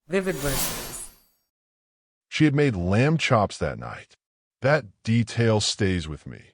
Vivid verses. She had made lamb chops that night. That detail stays with me.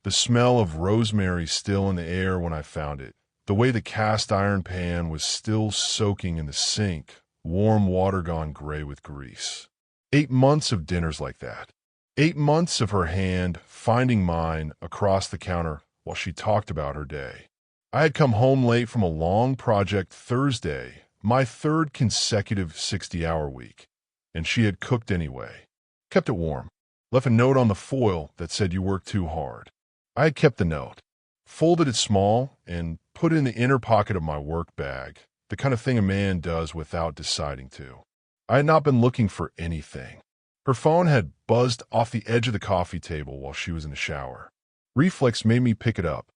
The smell of rosemary still in the air when I found it. The way the cast iron pan was still soaking in the sink, warm water gone gray with grease. 8 months of dinners like that. 8 months of her hand finding mine across the counter while she talked about her day. I had come home late from a long project Thursday, my third consecutive 60-hour week, and she had cooked anyway. Kept it warm. Left a note on the foil that said you worked too hard. I had kept the note, folded it small, and put it in the inner pocket of my work bag, the kind of thing a man does without deciding to. I had not been looking for anything. Her phone had buzzed off the edge of the coffee table while she was in the shower. Reflex made me pick it up.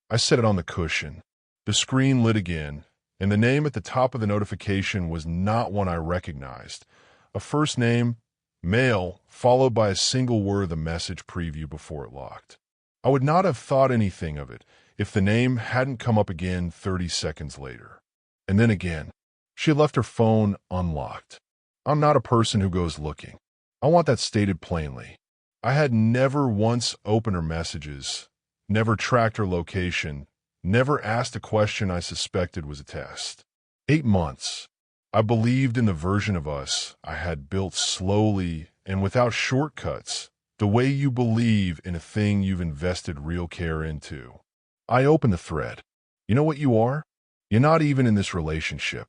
I set it on the cushion. The screen lit again, and the name at the top of the notification was not one I recognized. A first name, male, followed by a single word of the message preview before it locked. I would not have thought anything of it if the name hadn't come up again 30 seconds later. And then again, she had left her phone unlocked. I'm not a person who goes looking. I want that stated plainly. I had never once opened her messages, never tracked her location, never asked a question I suspected was a test. 8 months. I believed in the version of us I had built slowly and without shortcuts, the way you believe in a thing you've invested real care into. I opened the thread. You know what you are? You're not even in this relationship.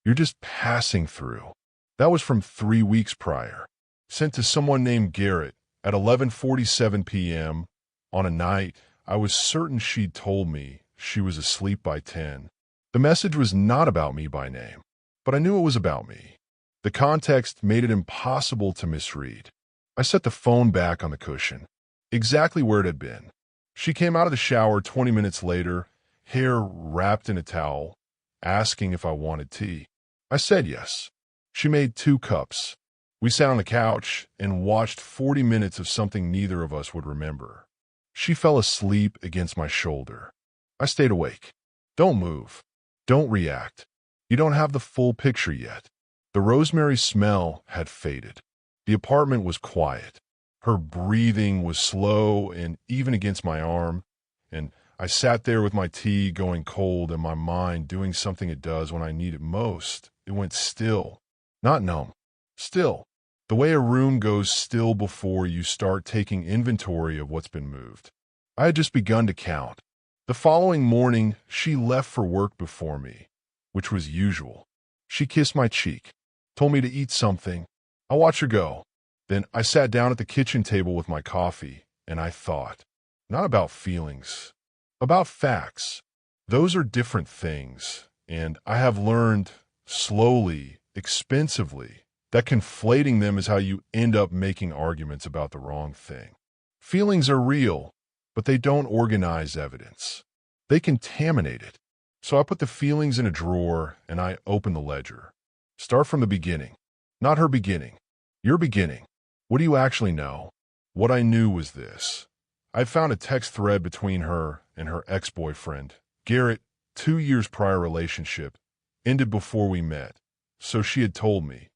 You're just passing through. That was from 3 weeks prior. Sent to someone named Garrett at 11:47 p.m. on a night I was certain she'd told me she was asleep by 10. The message was not about me by name, but I knew it was about me. The context made it impossible to misread. I set the phone back on the cushion, exactly where it had been. She came out of the shower 20 minutes later, hair wrapped in a towel, asking if I wanted tea. I said yes. She made 2 cups. We sat on the couch and watched 40 minutes of something neither of us would remember. She fell asleep against my shoulder. I stayed awake. Don't move. Don't react. You don't have the full picture yet. The rosemary smell had faded. The apartment was quiet. Her breathing was slow and even against my arm, and I sat there with my tea going cold and my mind doing something it does when I need it most. It went still. Not numb. Still. The way a room goes still before you start taking inventory of what's been moved. I had just begun to count. The following morning, she left for work before me, which was usual. She kissed my cheek, told me to eat something. I watched her go. Then I sat down at the kitchen table with my coffee, and I thought, not about feelings, about facts. Those are different things, and I have learned, slowly, expensively, that conflating them is how you end up making arguments about the wrong thing. Feelings are real, but they don't organize evidence. They contaminate it. So I put the feelings in a drawer and I open the ledger. Start from the beginning. Not her beginning. Your beginning. What do you actually know? What I knew was this. I found a text thread between her and her ex-boyfriend, Garrett. 2 years prior relationship ended before we met, so she had told me,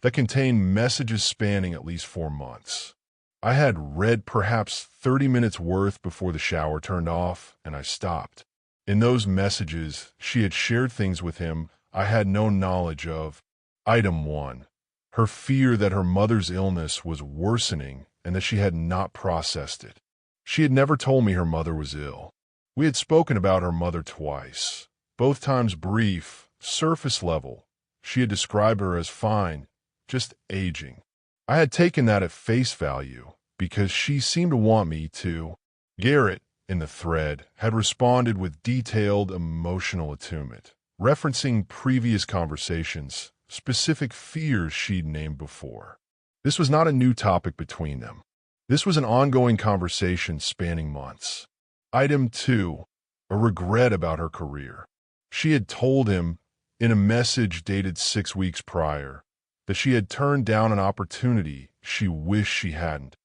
that contained messages spanning at least 4 months. I had read perhaps 30 minutes worth before the shower turned off, and I stopped. In those messages, she had shared things with him I had no knowledge of. Item 1. Her fear that her mother's illness was worsening and that she had not processed it. She had never told me her mother was ill. We had spoken about her mother twice, both times brief, surface level. She had described her as fine, just aging. I had taken that at face value because she seemed to want me to. Garrett, in the thread, had responded with detailed emotional attunement, referencing previous conversations, specific fears she'd named before. This was not a new topic between them. This was an ongoing conversation spanning months. Item 2. A regret about her career. She had told him, in a message dated 6 weeks prior, that she had turned down an opportunity she wished she hadn't,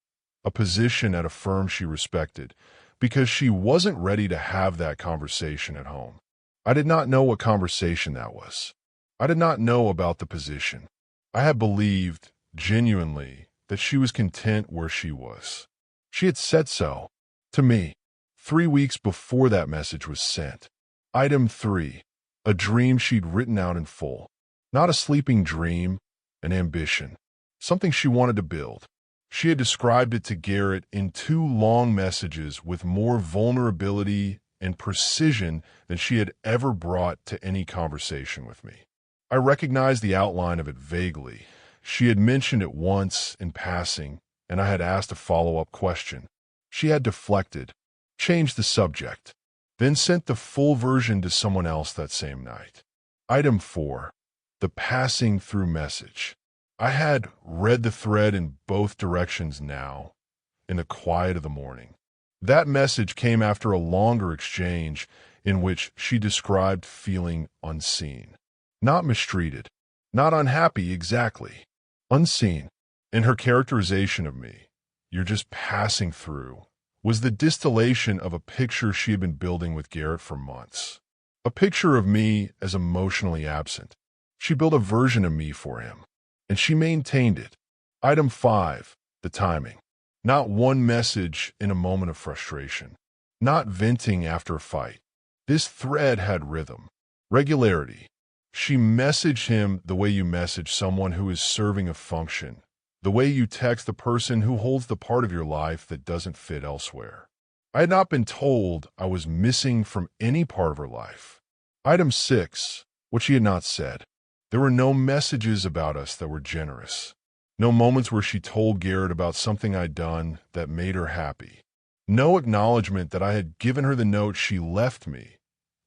a position at a firm she respected, because she wasn't ready to have that conversation at home. I did not know what conversation that was. I did not know about the position. I had believed, genuinely, that she was content where she was. She had said so, to me, 3 weeks before that message was sent. Item 3. A dream she'd written out in full. Not a sleeping dream, an ambition. Something she wanted to build. She had described it to Garrett in 2 long messages with more vulnerability and precision than she had ever brought to any conversation with me. I recognized the outline of it vaguely. She had mentioned it once in passing, and I had asked a follow-up question. She had deflected, changed the subject, then sent the full version to someone else that same night. Item 4. The passing through message. I had read the thread in both directions now, in the quiet of the morning. That message came after a longer exchange in which she described feeling unseen. Not mistreated, not unhappy exactly. Unseen. In her characterization of me, "You're just passing through," was the distillation of a picture she had been building with Garrett for months. A picture of me as emotionally absent. She built a version of me for him, and she maintained it. Item 5. The timing. Not one message in a moment of frustration. Not venting after a fight. This thread had rhythm, regularity. She messaged him the way you message someone who is serving a function, the way you text the person who holds the part of your life that doesn't fit elsewhere. I had not been told I was missing from any part of her life. Item 6. What she had not said. There were no messages about us that were generous. No moments where she told Garrett about something I'd done that made her happy. No acknowledgement that I had given her the note she left me,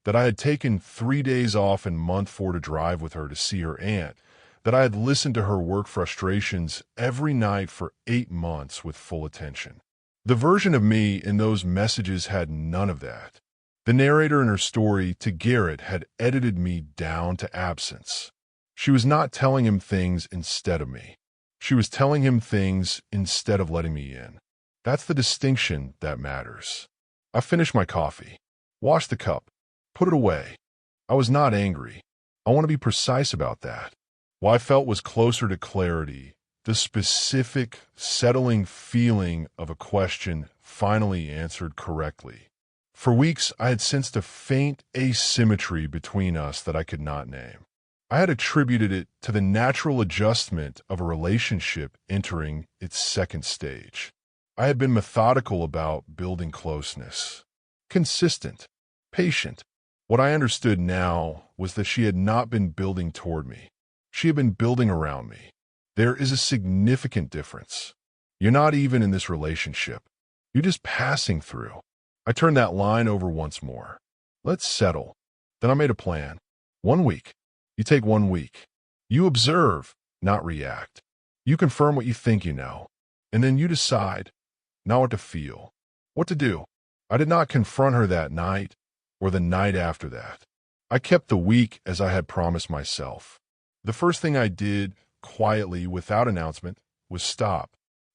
that I had taken 3 days off in month 4 to drive with her to see her aunt, that I had listened to her work frustrations every night for 8 months with full attention. The version of me in those messages had none of that. The narrator in her story to Garrett had edited me down to absence. She was not telling him things instead of me. She was telling him things instead of letting me in. That's the distinction that matters. I finished my coffee, washed the cup, put it away. I was not angry. I want to be precise about that. What I felt was closer to clarity, the specific, settling feeling of a question finally answered correctly. For weeks, I had sensed a faint asymmetry between us that I could not name. I had attributed it to the natural adjustment of a relationship entering its second stage. I had been methodical about building closeness, consistent, patient. What I understood now was that she had not been building toward me. She had been building around me. There is a significant difference. You're not even in this relationship. You're just passing through. I turned that line over once more. Let's settle. Then I made a plan. 1 week. You take 1 week. You observe, not react. You confirm what you think you know. And then you decide, not what to feel, what to do. I did not confront her that night or the night after that. I kept the week as I had promised myself. The first thing I did, quietly, without announcement, was stop.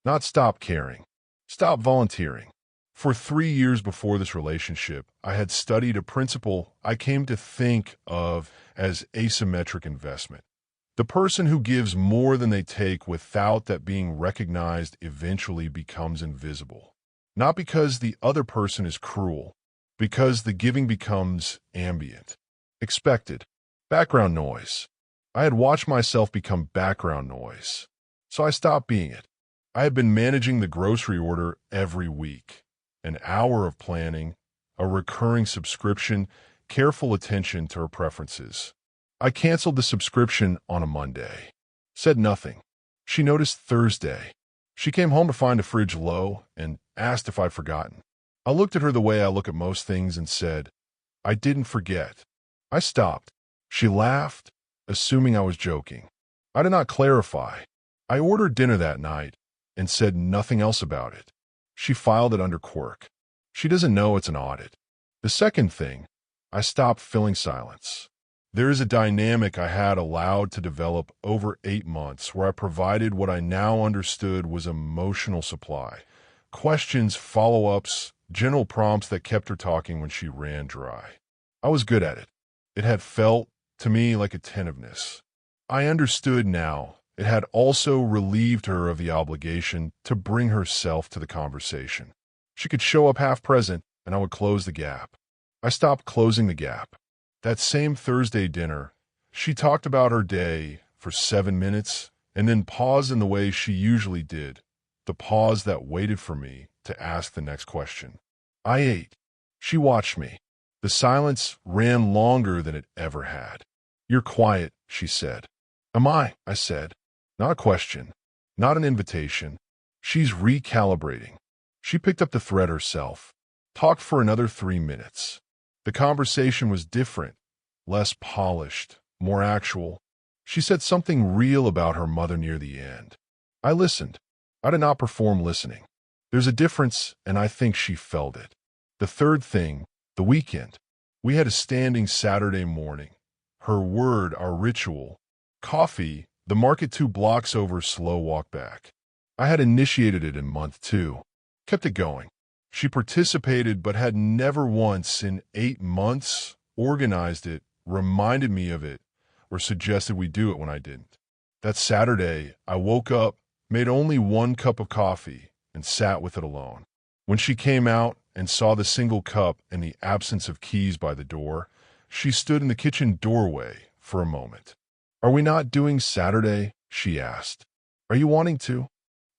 Not stop caring. Stop volunteering. For 3 years before this relationship, I had studied a principle I came to think of as asymmetric investment. The person who gives more than they take without that being recognized eventually becomes invisible. Not because the other person is cruel, because the giving becomes ambient, expected, background noise. I had watched myself become background noise, so I stopped being it. I had been managing the grocery order every week. An hour of planning, a recurring subscription, careful attention to her preferences. I canceled the subscription on a Monday. Said nothing. She noticed Thursday. She came home to find the fridge low and asked if I'd forgotten. I looked at her the way I look at most things and said, I didn't forget. I stopped. She laughed, assuming I was joking. I did not clarify. I ordered dinner that night and said nothing else about it. She filed it under quirk. She doesn't know it's an audit. The second thing, I stopped filling silence. There is a dynamic I had allowed to develop over 8 months where I provided what I now understood was emotional supply. Questions, follow-ups, general prompts that kept her talking when she ran dry. I was good at it. It had felt, to me, like attentiveness. I understood now, It had also relieved her of the obligation to bring herself to the conversation. She could show up half present, and I would close the gap. I stopped closing the gap. That same Thursday dinner, she talked about her day for 7 minutes and then paused in the way she usually did, the pause that waited for me to ask the next question. I ate. She watched me. The silence ran longer than it ever had. "You're quiet," she said. "Am I?" I said. Not a question, not an invitation. She's recalibrating. She picked up the thread herself, talked for another 3 minutes. The conversation was different, less polished, more actual. She said something real about her mother near the end. I listened. I did not perform listening. There's a difference, and I think she felt it. The third thing, the weekend. We had a standing Saturday morning. Her word, our ritual. Coffee, the market 2 blocks over, slow walk back. I had initiated it in month 2. Kept it going. She participated but had never once in 8 months organized it, reminded me of it, or suggested we do it when I didn't. That Saturday, I woke up, made only 1 cup of coffee, and sat with it alone. When she came out and saw the single cup and the absence of keys by the door, she stood in the kitchen doorway for a moment. "Are we not doing Saturday?" she asked. "Are you wanting to?"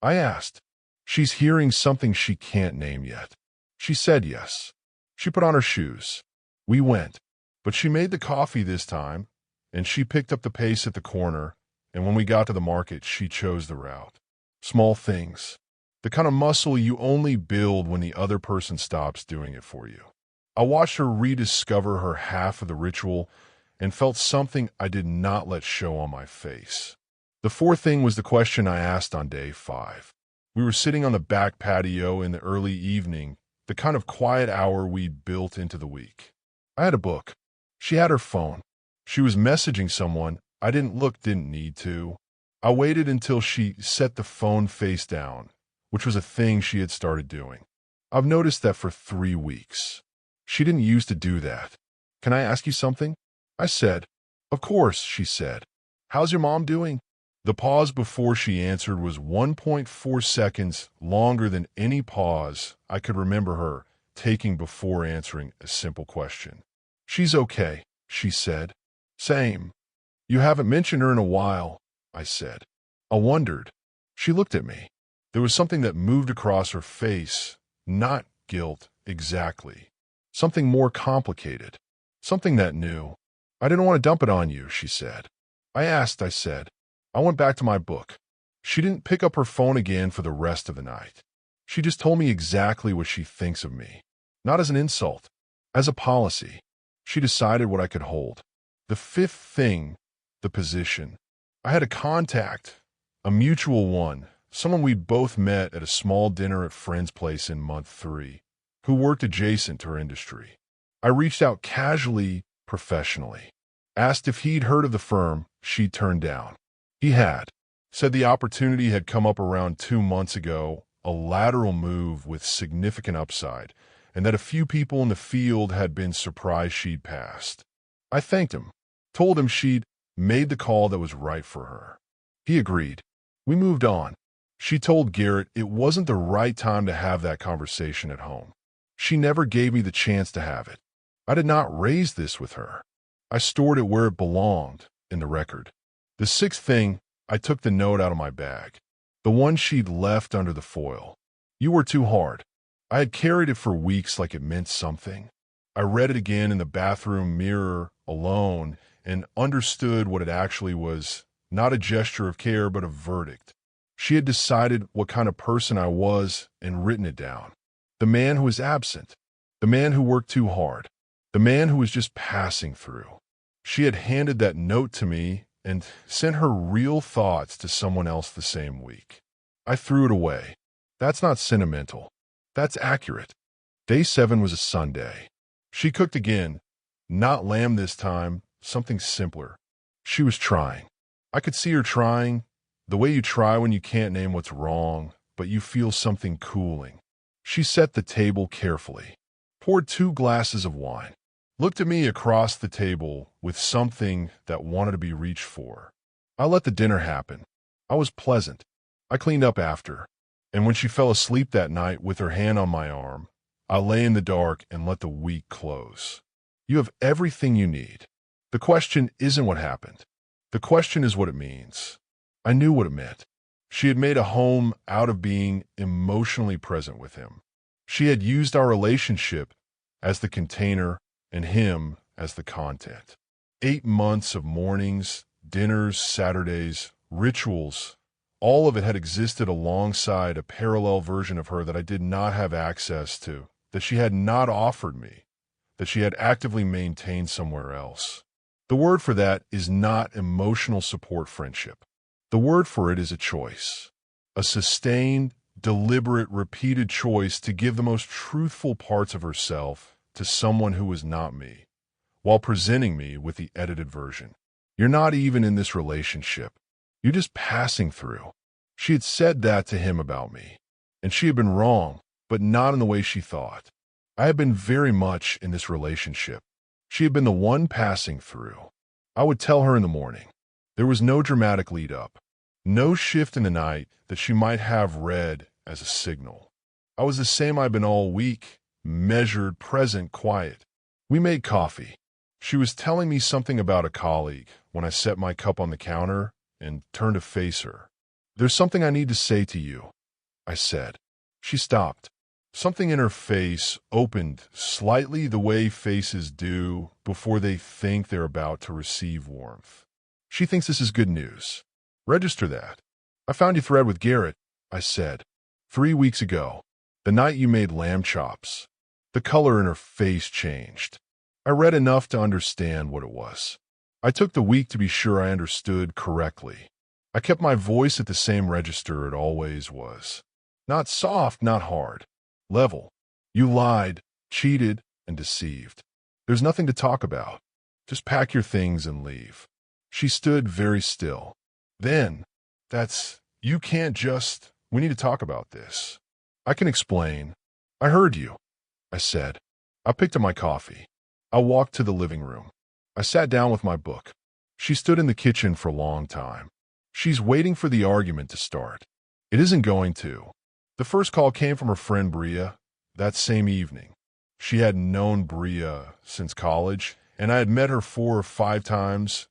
I asked. She's hearing something she can't name yet. She said yes. She put on her shoes. We went. But she made the coffee this time, and she picked up the pace at the corner, and when we got to the market, she chose the route. Small things. The kind of muscle you only build when the other person stops doing it for you. I watched her rediscover her half of the ritual and felt something I did not let show on my face. The fourth thing was the question I asked on day 5. We were sitting on the back patio in the early evening, the kind of quiet hour we'd built into the week. I had a book. She had her phone. She was messaging someone. I didn't look, didn't need to. I waited until she set the phone face down, which was a thing she had started doing. I've noticed that for 3 weeks. She didn't used to do that. "Can I ask you something?" I said. "Of course," she said. "How's your mom doing?" The pause before she answered was 1.4 seconds longer than any pause I could remember her taking before answering a simple question. "She's okay," she said. "Same. You haven't mentioned her in a while," I said. I wondered. She looked at me. There was something that moved across her face, not guilt exactly. Something more complicated. Something that knew. "I didn't want to dump it on you," she said. I said. I went back to my book. She didn't pick up her phone again for the rest of the night. She just told me exactly what she thinks of me. Not as an insult, as a policy. She decided what I could hold. The fifth thing, the position. I had a contact, a mutual one, someone we'd both met at a small dinner at friend's place in month 3, who worked adjacent to her industry. I reached out casually, professionally. Asked if he'd heard of the firm she'd turned down. He had. Said the opportunity had come up around 2 months ago, a lateral move with significant upside, and that a few people in the field had been surprised she'd passed. I thanked him, told him she'd made the call that was right for her. He agreed. We moved on. She told Garrett it wasn't the right time to have that conversation at home. She never gave me the chance to have it. I did not raise this with her. I stored it where it belonged, in the record. The sixth thing, I took the note out of my bag. The one she'd left under the foil. "You were too hard." I had carried it for weeks like it meant something. I read it again in the bathroom mirror, alone, and understood what it actually was, not a gesture of care, but a verdict. She had decided what kind of person I was and written it down. The man who was absent. The man who worked too hard. The man who was just passing through. She had handed that note to me and sent her real thoughts to someone else the same week. I threw it away. That's not sentimental. That's accurate. Day 7 was a Sunday. She cooked again. Not lamb this time, something simpler. She was trying. I could see her trying, the way you try when you can't name what's wrong, but you feel something cooling. She set the table carefully, poured 2 glasses of wine, looked at me across the table with something that wanted to be reached for. I let the dinner happen. I was pleasant. I cleaned up after. And when she fell asleep that night with her hand on my arm, I lay in the dark and let the week close. You have everything you need. The question isn't what happened. The question is what it means. I knew what it meant. She had made a home out of being emotionally present with him. She had used our relationship as the container and him as the content. 8 months of mornings, dinners, Saturdays, rituals, all of it had existed alongside a parallel version of her that I did not have access to, that she had not offered me, that she had actively maintained somewhere else. The word for that is not emotional support friendship. The word for it is a choice. A sustained, deliberate, repeated choice to give the most truthful parts of herself to someone who was not me, while presenting me with the edited version. You're not even in this relationship. You're just passing through. She had said that to him about me, and she had been wrong, but not in the way she thought. I had been very much in this relationship. She had been the one passing through. I would tell her in the morning. There was no dramatic lead-up, no shift in the night that she might have read as a signal. I was the same I'd been all week, measured, present, quiet. We made coffee. She was telling me something about a colleague when I set my cup on the counter and turned to face her. "There's something I need to say to you," I said. She stopped. Something in her face opened slightly the way faces do before they think they're about to receive warmth. "She thinks this is good news. Register that. I found your thread with Garrett," I said. 3 weeks ago, the night you made lamb chops." The color in her face changed. I read enough to understand what it was. I took the week to be sure I understood correctly. I kept my voice at the same register it always was. Not soft, not hard. Level. "You lied, cheated, and deceived. There's nothing to talk about. Just pack your things and leave." She stood very still. Then, "You can't just, we need to talk about this." "I can explain." "I heard you," I said. I picked up my coffee. I walked to the living room. I sat down with my book. She stood in the kitchen for a long time. She's waiting for the argument to start. It isn't going to. The first call came from her friend Bria that same evening. She had known Bria since college, and I had met her 4 or 5 times.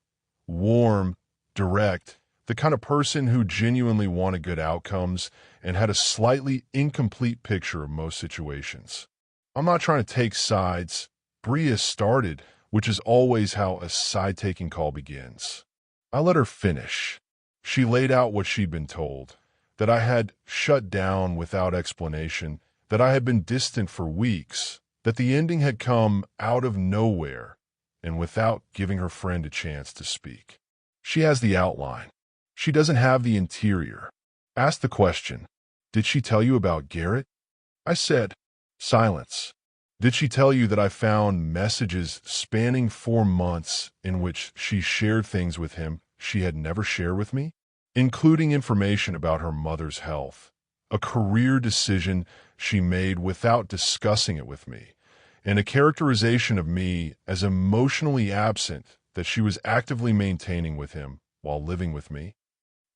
Warm, direct, the kind of person who genuinely wanted good outcomes and had a slightly incomplete picture of most situations. I'm not trying to take sides. Bria started, which is always how a side-taking call begins. I let her finish. She laid out what she'd been told, that I had shut down without explanation, that I had been distant for weeks, that the ending had come out of nowhere and without giving her friend a chance to speak. She has the outline. She doesn't have the interior. Ask the question, "Did she tell you about Garrett?" I said, silence. "Did she tell you that I found messages spanning 4 months in which she shared things with him she had never shared with me, including information about her mother's health, a career decision she made without discussing it with me, and a characterization of me as emotionally absent that she was actively maintaining with him while living with me?"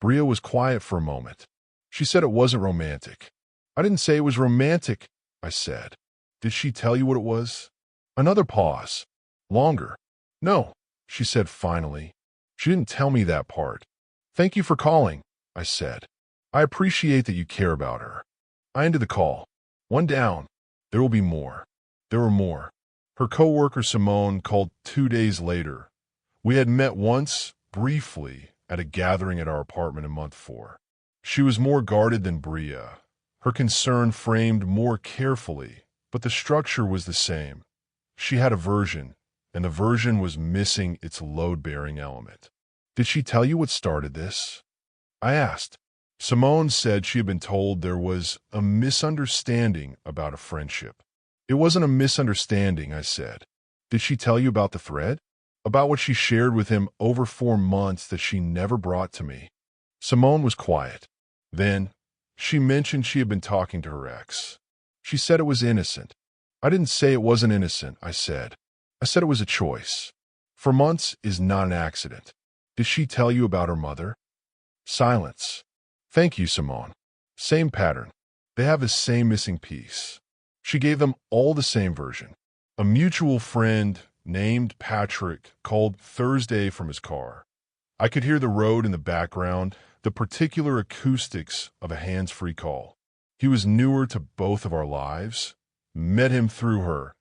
Bria was quiet for a moment. She said it wasn't romantic. "I didn't say it was romantic," I said. "Did she tell you what it was?" Another pause. Longer. "No," she said finally. "She didn't tell me that part." "Thank you for calling," I said. "I appreciate that you care about her." I ended the call. One down. There will be more. There were more. Her coworker Simone called 2 days later. We had met once, briefly, at a gathering at our apartment in month 4. She was more guarded than Bria. Her concern framed more carefully, but the structure was the same. She had a version, and the version was missing its load-bearing element. "Did she tell you what started this?" I asked. Simone said she had been told there was a misunderstanding about a friendship. "It wasn't a misunderstanding," I said. "Did she tell you about the thread? About what she shared with him over 4 months that she never brought to me?" Simone was quiet. Then, she mentioned she had been talking to her ex. She said it was innocent. "I didn't say it wasn't innocent," I said. "I said it was a choice. 4 months is not an accident." "Did she tell you about her mother?" Silence. Thank you, Simone. Same pattern. They have the same missing piece. She gave them all the same version. A mutual friend named Patrick called Thursday from his car. I could hear the road in the background, the particular acoustics of a hands-free call. He was newer to both of our lives, met him through her,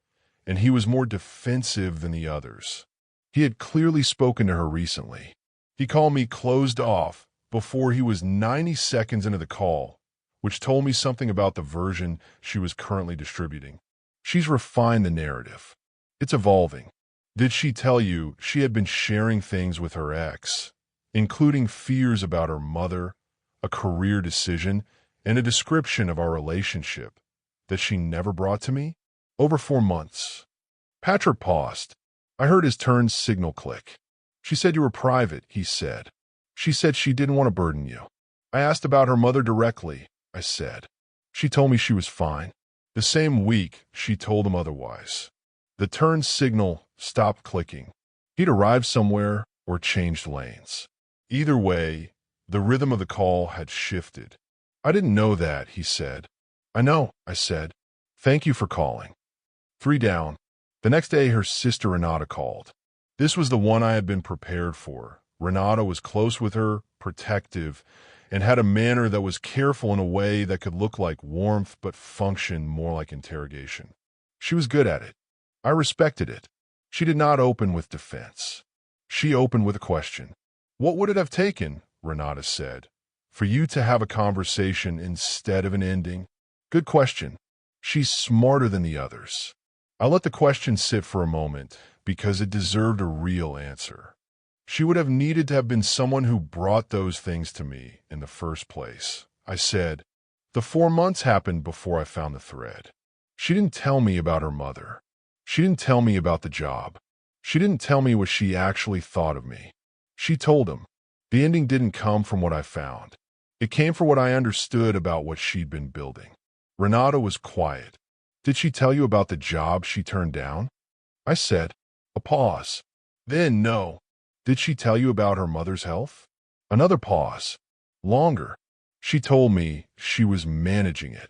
and he was more defensive than the others. He had clearly spoken to her recently. He called me closed off before he was 90 seconds into the call, which told me something about the version she was currently distributing. She's refined the narrative. It's evolving. Did she tell you she had been sharing things with her ex, including fears about her mother, a career decision, and a description of our relationship that she never brought to me? Over 4 months. Patrick paused. I heard his turn signal click. She said you were private, he said. She said she didn't want to burden you. I asked about her mother directly, I said. She told me she was fine. The same week, she told him otherwise. The turn signal stopped clicking. He'd arrived somewhere or changed lanes. Either way, the rhythm of the call had shifted. I didn't know that, he said. I know, I said. Thank you for calling. 3 down. The next day, her sister Renata called. This was the one I had been prepared for. Renata was close with her, protective, and had a manner that was careful in a way that could look like warmth but function more like interrogation. She was good at it. I respected it. She did not open with defense. She opened with a question. What would it have taken, Renata said, for you to have a conversation instead of an ending? Good question. She's smarter than the others. I let the question sit for a moment because it deserved a real answer. She would have needed to have been someone who brought those things to me in the first place. I said, the 4 months happened before I found the thread. She didn't tell me about her mother. She didn't tell me about the job. She didn't tell me what she actually thought of me. She told him. The ending didn't come from what I found. It came from what I understood about what she'd been building. Renata was quiet. Did she tell you about the job she turned down? I said. A pause. Then no. Did she tell you about her mother's health? Another pause. Longer. She told me she was managing it.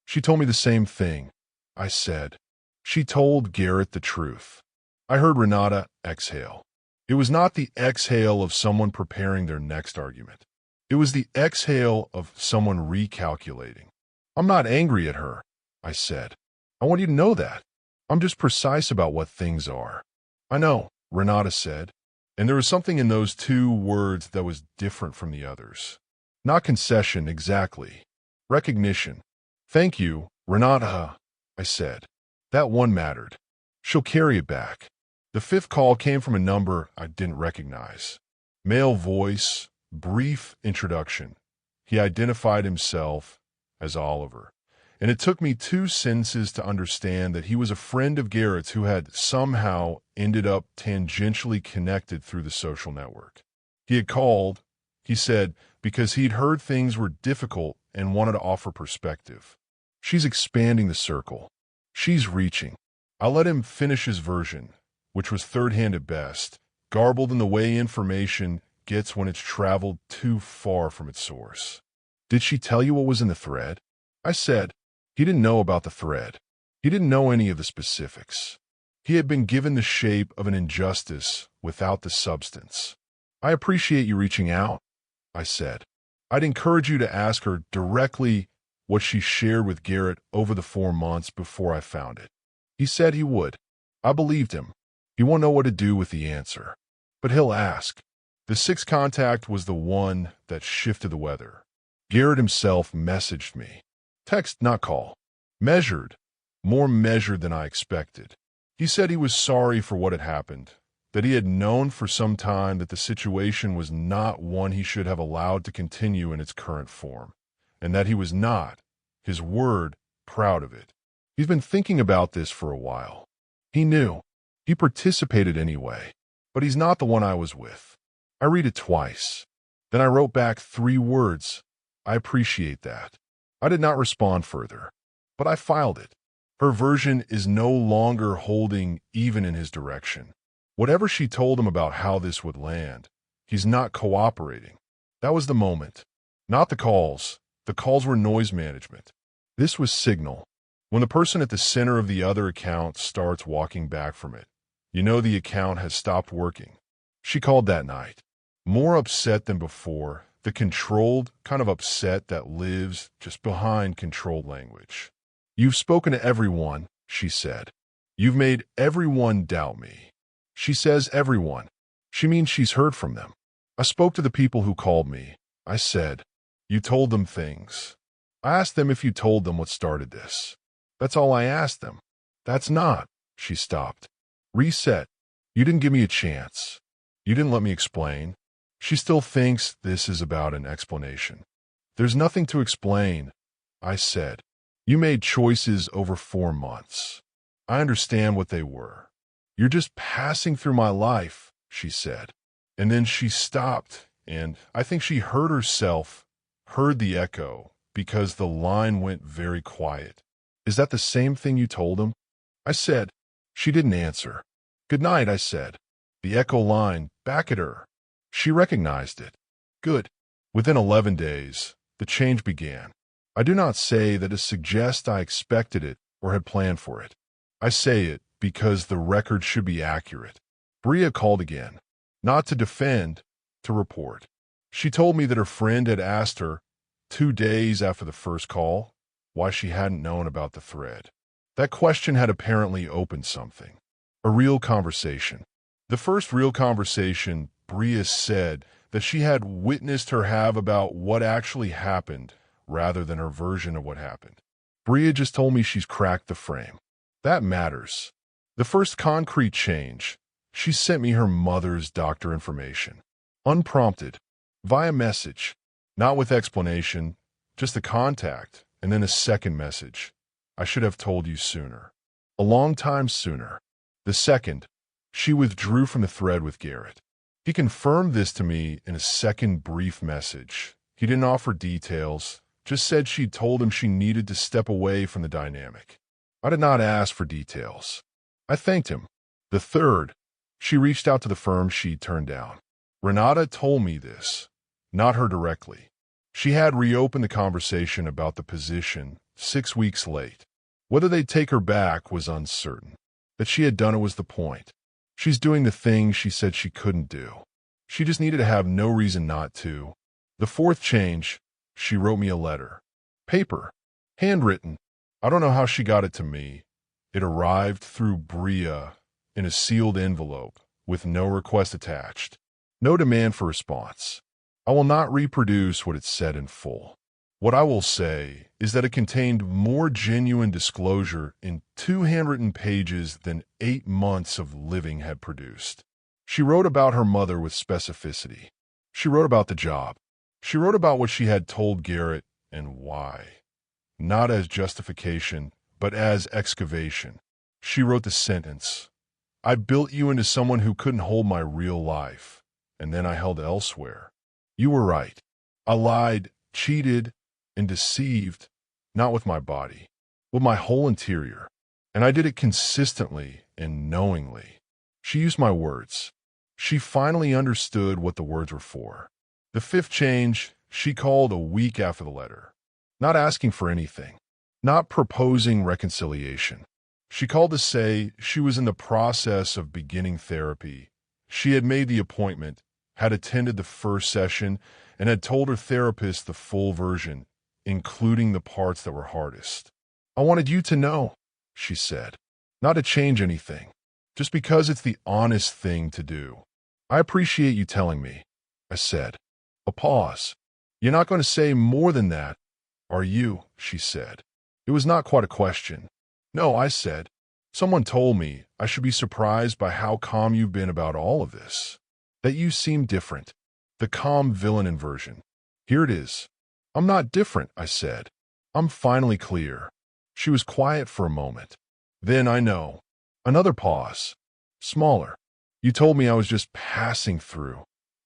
She told me the same thing. I said. She told Garrett the truth. I heard Renata exhale. It was not the exhale of someone preparing their next argument. It was the exhale of someone recalculating. I'm not angry at her, I said. I want you to know that. I'm just precise about what things are. I know, Renata said. And there was something in those 2 words that was different from the others. Not concession, exactly. Recognition. Thank you, Renata, I said. That one mattered. She'll carry it back. The 5th call came from a number I didn't recognize. Male voice, brief introduction. He identified himself as Oliver. And it took me 2 sentences to understand that he was a friend of Garrett's who had somehow ended up tangentially connected through the social network. He had called, he said, because he'd heard things were difficult and wanted to offer perspective. She's expanding the circle. She's reaching. I let him finish his version, which was third-hand at best, garbled in the way information gets when it's traveled too far from its source. Did she tell you what was in the thread? I said. He didn't know about the thread. He didn't know any of the specifics. He had been given the shape of an injustice without the substance. I appreciate you reaching out, I said. I'd encourage you to ask her directly what she shared with Garrett over the 4 months before I found it. He said he would. I believed him. He won't know what to do with the answer. But he'll ask. The 6th contact was the one that shifted the weather. Garrett himself messaged me. Text, not call. Measured. More measured than I expected. He said he was sorry for what had happened, that he had known for some time that the situation was not one he should have allowed to continue in its current form, and that he was not, his word, proud of it. He's been thinking about this for a while. He knew. He participated anyway, but he's not the one I was with. I read it twice. Then I wrote back 3 words. I appreciate that. I did not respond further, but I filed it. Her version is no longer holding even in his direction. Whatever she told him about how this would land, he's not cooperating. That was the moment. Not the calls. The calls were noise management. This was signal. When the person at the center of the other account starts walking back from it, you know the account has stopped working. She called that night. More upset than before, the controlled kind of upset that lives just behind controlled language. You've spoken to everyone, she said. You've made everyone doubt me. She says everyone. She means she's heard from them. I spoke to the people who called me. I said, you told them things. I asked them if you told them what started this. That's all I asked them. That's not. She stopped. Reset. You didn't give me a chance. You didn't let me explain. She still thinks this is about an explanation. There's nothing to explain, I said. You made choices over 4 months. I understand what they were. You're just passing through my life, she said. And then she stopped, and I think she heard herself, heard the echo, because the line went very quiet. Is that the same thing you told him? I said. She didn't answer. Good night, I said. The echo line back at her. She recognized it. Good. Within 11 days, the change began. I do not say that to suggest I expected it or had planned for it. I say it because the record should be accurate. Bria called again, not to defend, to report. She told me that her friend had asked her, 2 days after the first call, why she hadn't known about the thread. That question had apparently opened something. A real conversation. The first real conversation, Bria said that she had witnessed her have about what actually happened rather than her version of what happened. Bria just told me she's cracked the frame. That matters. The first concrete change, she sent me her mother's doctor information. Unprompted. Via message. Not with explanation, just the contact, and then a second message. I should have told you sooner. A long time sooner. The second, she withdrew from the thread with Garrett. He confirmed this to me in a second brief message. He didn't offer details, just said she'd told him she needed to step away from the dynamic. I did not ask for details. I thanked him. The third, she reached out to the firm she'd turned down. Renata told me this, not her directly. She had reopened the conversation about the position 6 weeks late. Whether they'd take her back was uncertain. That she had done it was the point. She's doing the thing she said she couldn't do. She just needed to have no reason not to. The fourth change, she wrote me a letter. Paper. Handwritten. I don't know how she got it to me. It arrived through Bria in a sealed envelope with no request attached. No demand for response. I will not reproduce what it said in full. What I will say is that it contained more genuine disclosure in 2 handwritten pages than 8 months of living had produced. She wrote about her mother with specificity. She wrote about the job. She wrote about what she had told Garrett and why. Not as justification, but as excavation. She wrote the sentence, I built you into someone who couldn't hold my real life, and then I held elsewhere. You were right. I lied, cheated, and deceived, not with my body, with my whole interior. And I did it consistently and knowingly. She used my words. She finally understood what the words were for. The fifth change, she called a week after the letter. Not asking for anything. Not proposing reconciliation. She called to say she was in the process of beginning therapy. She had made the appointment, had attended the first session, and had told her therapist the full version, including the parts that were hardest. I wanted you to know, she said, not to change anything, just because it's the honest thing to do. I appreciate you telling me, I said. A pause. You're not going to say more than that, are you? She said. It was not quite a question. No, I said. Someone told me I should be surprised by how calm you've been about all of this. That you seem different. The calm villain inversion. Here it is. I'm not different, I said. I'm finally clear. She was quiet for a moment. Then I know. Another pause. Smaller. You told me I was just passing through,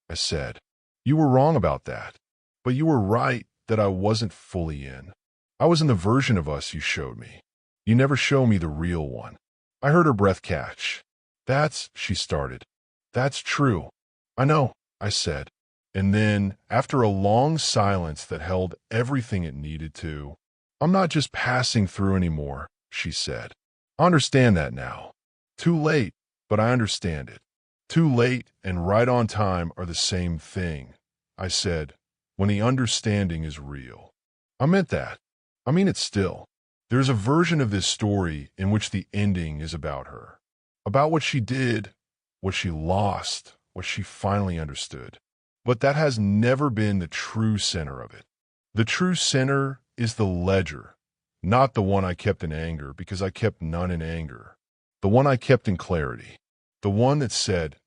I said. You were wrong about that. But you were right that I wasn't fully in. I was in the version of us you showed me. You never show me the real one. I heard her breath catch. She started. That's true. I know, I said. And then, after a long silence that held everything it needed to, "I'm not just passing through anymore," she said. "I understand that now. Too late, but I understand it." Too late and right on time are the same thing, I said, when the understanding is real. I meant that. I mean it still. There's a version of this story in which the ending is about her. About what she did, what she lost, what she finally understood. But that has never been the true center of it. The true center is the ledger, not the one I kept in anger, because I kept none in anger. The one I kept in clarity. The one that said,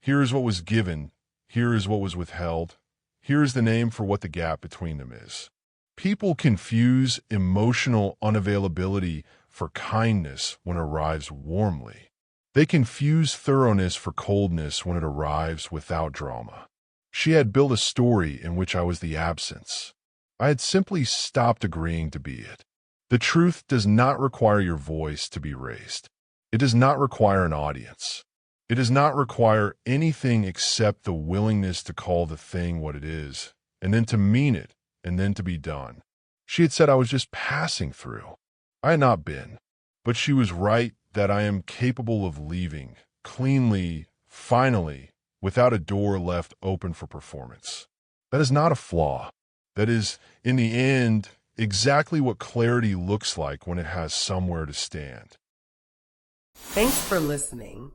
"Here is what was given, here is what was withheld, here is the name for what the gap between them is." People confuse emotional unavailability for kindness when it arrives warmly. They confuse thoroughness for coldness when it arrives without drama. She had built a story in which I was the absence. I had simply stopped agreeing to be it. The truth does not require your voice to be raised. It does not require an audience. It does not require anything except the willingness to call the thing what it is, and then to mean it, and then to be done. She had said I was just passing through. I had not been. But she was right that I am capable of leaving, cleanly, finally, without a door left open for performance. That is not a flaw. That is, in the end, exactly what clarity looks like when it has somewhere to stand. Thanks for listening.